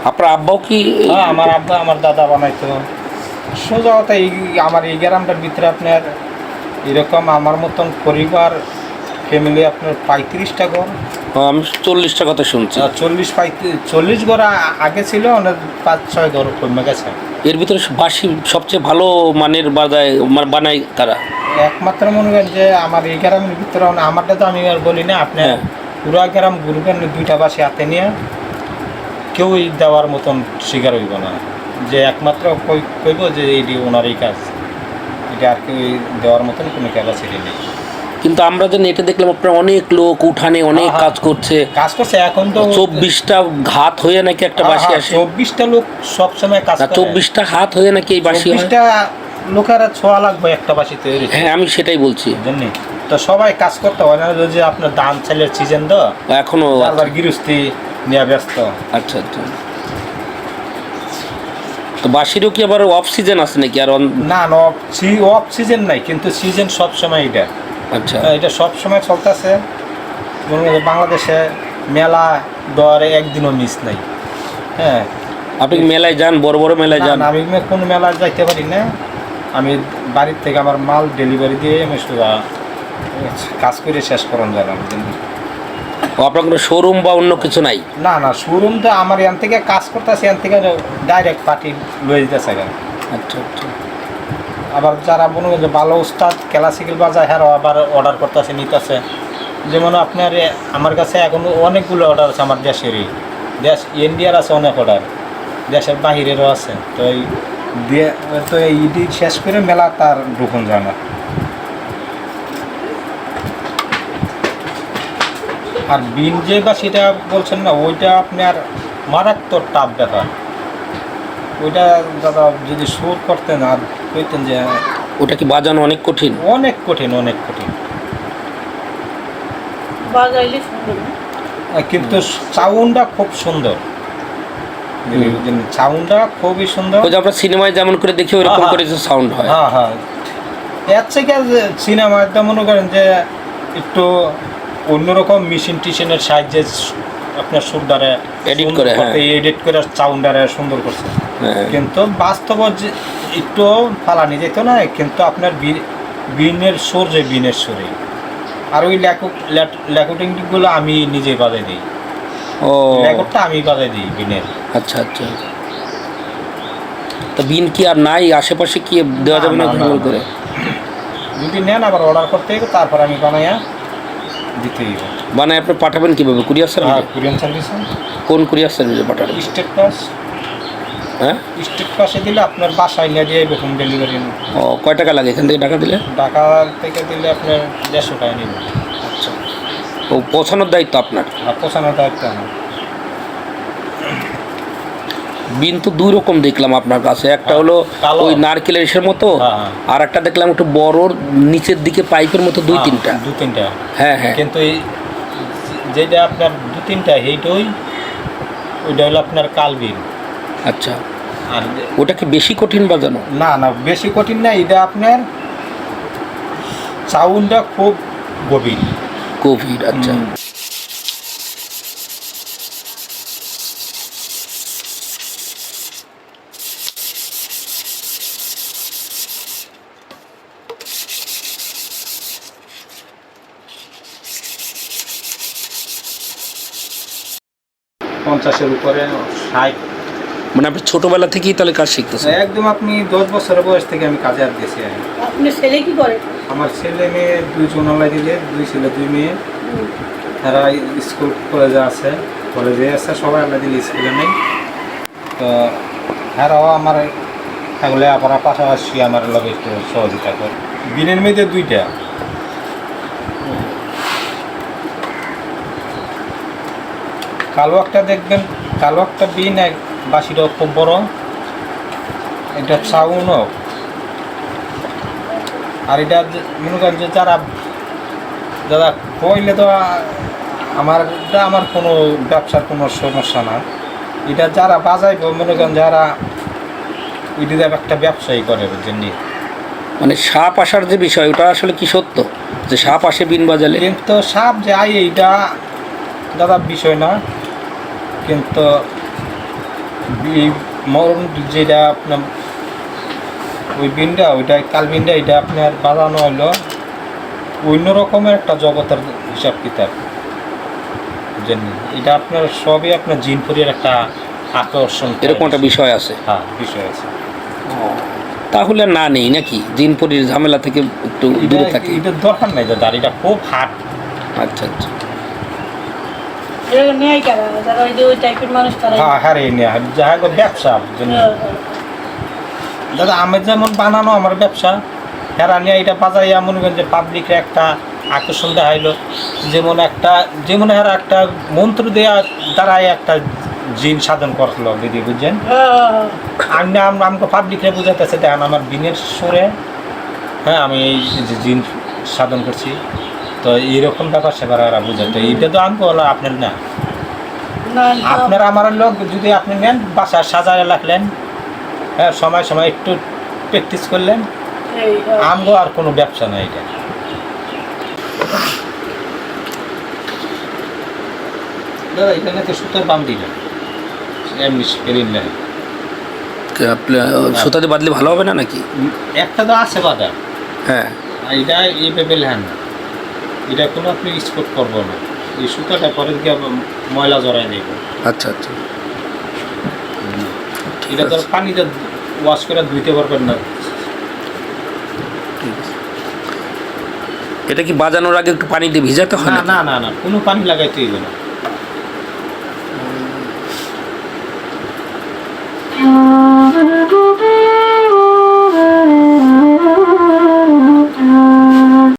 আপনার আব্বাও কি? হ্যাঁ, আমার আব্বা আমার দাদা বানাইতো। সোজা কথা আমার এই গ্রামটার ভিতরে আপনার এরকম আমার মতন পরিবার ফ্যামিলি আপনার 35টা ঘর। আমি 40টা কথা শুনছি। 40 ঘর আগে ছিল, অনেক 5-6 ঘর কমে গেছে। এর ভিতরে বাঁশি সবচেয়ে ভালো মানের বানায় তারা। একমাত্র মনে করেন যে আমার এই গ্রামের ভিতরে আমারটা তো আমি আর বলি না, আপনার পুরা গ্রাম ঘুরবেন 2টা বাসি হাতে নিয়ে কেউই দেওয়ার মতন শিকার হইব না, যে একমাত্র কইব যে এটি ওনার এই কাজ, এটা আর কেউ দেওয়ার মতন কোনো ক্যাপাসিটি নেই। কিন্তু আমরা যে নেটে দেখলাম আপনার অনেক লোক উঠানে অনেক কাজ করছে। এখন তো 24টা হাত হয়ে নাকি একটা বাঁশি আসে। 24টা লোক সবসময় কাজ করে। 24টা হাত হয়ে নাকি এই বাঁশি হয়। 24টা লোকের ছোঁয়া লাগবে একটা বাঁশি তৈরি। হ্যাঁ, আমি সেটাই বলছি। জানি তো সবাই কাজ করতে হয় না, যে আপনার ধান চালের সিজন তো এখনো আবার গৃহস্থী নিয়ে ব্যস্ত। আচ্ছা আচ্ছা। তো বাঁশিরও কি আবার অফ সিজন আছে নাকি? আর না, অফ সিজন নাই, কিন্তু সিজন সব সময় এটা। আচ্ছা, এটা সব সময় চলতেছে। বাংলাদেশে মেলা দরে একদিনও মিস নাই। হ্যাঁ, আপনি মেলায় যান? বড় বড় মেলায় যান? আমি কোন মেলায় যাইতে পারি না। আমি বাড়ির থেকে আমার মাল ডেলিভারি দিয়ে আমি সোজা কাজ করে শেষ করান জানাম। আপনার কোনো শোরুম বা অন্য কিছু নাই? না না, শোরুম তো আমার এখান থেকে কাজ করতেছে, এখান থেকে ডাইরেক্ট পার্টি লয়ে যেতেছে। আচ্ছা আচ্ছা। আবার যারা মনে করেন যে ভালো উস্তাদ ক্লাসিক্যাল বাজায়, হ্যাঁ আবার অর্ডার করতেছে, নিতেছে। যেমন আপনার আমার কাছে এখন অনেকগুলো অর্ডার আছে আমার দেশেরই। ইন্ডিয়ার আছে অনেক অর্ডার, দেশের বাহিরেরও আছে। তো এই ইডি শেষ করে মেলা তার ঢুকুন যায় না। আর বিন যে বা সেটা বলছেন না, ওইটা আপনার মারাত্মক টাফ ব্যাপার। ওইটা দাদা যদি সুর করতেন আর কইতেন যে ওটা কি বাজানো অনেক কঠিন? অনেক কঠিন, অনেক কঠিন। বাজাইলে সুন্দর, কিন্তু সাউন্ডটা খুব সুন্দর। সাউন্ডটা খুবই সুন্দর। ওই যে আমরা সিনেমায় যেমন করে দেখি ওইরকম করে যে সাউন্ড হয়। হ্যাঁ হ্যাঁ, এর থেকে সিনেমায় তো মনে করেন যে একটু অন্যরকম মেশিন টিশিনের সাহায্যে আপনার সুরদারে এডিট করে, এডিট করে সাউন্ডারে সুন্দর করছে। কিন্তু বাস্তব একটু ফালানি যেত না, কিন্তু আপনার বিনের সুর যে বিনের সুরে। আর ওই লেকটিংগুলো আমি নিজে বাজাই দিই। ও, লেকটটা আমি বাজাই দিই বিনের। আচ্ছা আচ্ছা। তো বিন কি আর নাই আশেপাশে? কি দেওয়া যাবে না করে? যদি নেন আবার অর্ডার করতে হবে, তারপর আমি বানাইয়া দিতে হইব। বানায় আপনি পাঠাবেন কীভাবে? কুরিয়ার সার্ভিসে? Courier service. কোন কুরিয়ার সার্ভিসে পাঠাবেন? State pass. হ্যাঁ, স্টেট পাসে দিলে আপনার বাসায় নিয়ে দিয়ে হোম ডেলিভারি। ও, কয় টাকা লাগে এখান থেকে টাকা দিলে? ঢাকা থেকে দিলে আপনার 150 টাকা নিব। আচ্ছা, ও পৌঁছানোর দায়িত্ব আপনার? আর পৌঁছানোর দায়িত্ব আমার। বিন তো দুই রকম দেখলাম আপনার কাছে। একটা হলো ওই নারকেলের ইসের মতো, আর একটা দেখলাম একটু বড় নিচের দিকে পাইপের মতো, দুই তিনটা। হ্যাঁ হ্যাঁ, কিন্তু এই যেটা আপনার 2-3টা ওইটা হলো আপনার কালবিন। আচ্ছা, আর ওটা কি বেশি কঠিন বাজানো? না না, বেশি কঠিন না। এটা আপনার সাউন্ডটা খুব গভীর। আচ্ছা। 50-এর উপরে 60। মানে আপনি ছোটবেলা থেকেই তাহলে কাজ শিখতেছেন? একদম, আপনি 10 বছরের বয়স থেকে আমি কাজে আর গেছি। আপনার ছেলে কি করে? আমার ছেলে মেয়ে 2 জন আল্লাহ দিলে, 2 ছেলে 2 মেয়ে। তারা স্কুল কলেজে আছে, সবাই আল্লাহ দিলে স্কুলে নেই। তো হ্যাঁরাও আমার থাকলে আপনার পাশাপাশি আমার লগে একটু সহযোগিতা করে। বিনের মেয়েতে 2টা। কালো একটা দেখবেন, কালো একটা বিন, বাঁশিটাও খুব বড়। এটা সাউন্ডও। আর এটা মনে করেন যে যারা কইলে তো আমার কোনো ব্যবসার কোনো সমস্যা না। এটা যারা বাজাইব মনে করেন যারা ওইটা একটা ব্যবসায়ী করে বুঝছেন। মানে সাপ আসার যে বিষয়, ওটা আসলে কি সত্য যে সাপ আসে বিন বাজালে? কিন্তু সাপ যে এইটা দাদা বিষয় না, কিন্তু এই মরণ যেটা আপনার ওই বিনটা ওইটা কাল বিনটা এটা আপনার বাজানো হলো অন্য রকমের একটা জগতের হিসাব কিতাব বুঝলেন। এটা আপনার সবই আপনার জিনপুরের একটা আকর্ষণ করে। এরকম একটা বিষয় আছে। হ্যাঁ বিষয় আছে। তাহলে না নেই নাকি জিনপুরির ঝামেলা থেকে একটু দূরে থাকে। এটার দরকার নাই, যে দাড়িটা খুব হার্ড। আচ্ছা আচ্ছা। এটা নেয় কারা যারা ওই যে ওই টাইপের মানুষ তারা হ্যাঁ হ্যাঁ এই নিয়ে যাহা ব্যবসা বুঝলেন। দাদা আমার যেমন বানানো আমার ব্যবসা, হেরা নিয়ে এটা বাজারে এমন যে পাবলিকের একটা আকর্ষণ দেখাইলো, যেমন হেরা একটা মন্ত্র দেওয়া দ্বারাই একটা জিন সাধন করলো দিদি বুঝছেন। আমাকে পাবলিকরে বুঝাইতেছে দেখেন আমার বিনের সুরে, হ্যাঁ আমি এই যে জিন সাধন করছি, তো এইরকম ব্যাপার সেবার এরা বুঝাইতো। এটা তো আমি বলা আপনার না, আপনার আমার লোক যদি আপনি নেন বাসায় সাজায় রাখলেন, হ্যাঁ সময় সময় একটু প্র্যাকটিস করলেন, আমগো আর কোনো ব্যবসা নাই এটা। দাদা এখানে তো সুতার বাম দিলেন এমনি পেরিন নেন, সুতাতে বাদলে ভালো হবে না নাকি? একটা তো আছে বাজার, হ্যাঁ এটা এই পেপেল হ্যান না, এটা কোনো আপনি স্পট করবো না, এই সুতাটা পরে দিকে ময়লা জড়াই দেব। আচ্ছা আচ্ছা। এটা তো পানিতে ওয়াশ করে ধুইতে পারবেন না। এটা কি বাজানোর আগে একটু পানি দিয়ে ভিজাতে হয় না না? না না না কোনো পানি লাগাইতে হইবে না।